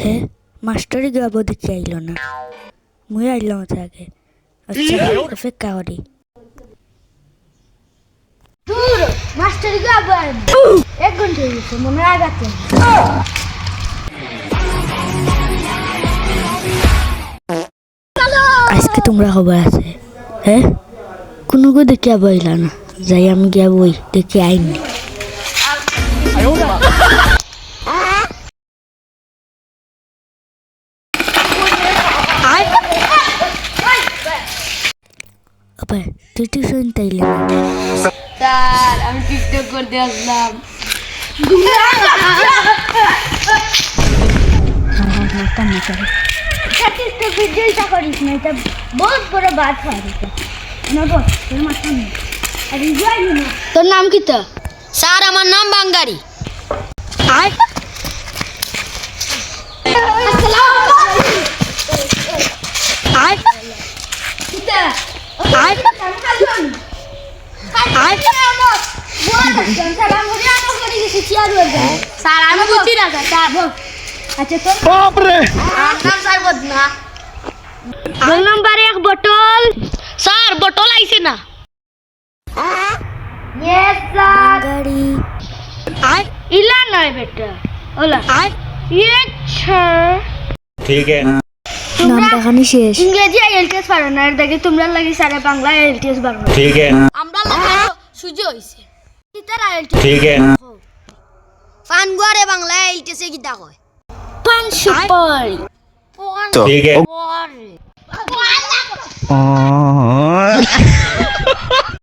হে মাস্টারি গাবো দেখে আইল না, মুই আইলাম আগে। আচ্ছা অপেক্ষা করি। মাস্টারি গাবো 1 ঘন্টা হয়ে গেছে, মনে আগাতে আজকে তোমরা খবর আছে? হ্যাঁ কোনো গো দেখে বইলা না, যাই আমি গিয়া বই দেখে আইনি। আবার তুই টিউশন তাইলে স্যার আমি টিকটক করতে আসলাম। টিকটক ভিডিওটা করিস না, এটা বহুত বড় বাত হয়। তোর নাম কি? তো স্যার আমার নাম বাঙ্গারি। স্যার আমি বুঝি না স্যার। আচ্ছা তোর নাম স্যার বদনা। Roll number 1 bottle. Sir bottle আইছে না। Yes sir. গাড়ি इला नय बेटा ओला ये ठीक है। নামটা খানি শেষ। ইংরেজি আইএলটিএস পারো না, এর দেখে তোমরা লাগি সারা বাংলা আইএলটিএস পারো না। ठीक है। আমরা লাগে সুজি হইছে। কিতার আইএলটিএস ठीक है। ফানগুয়ারে বাংলা আইলতেছে কিতা কয়? পান সুপারি ठीक है। ওরে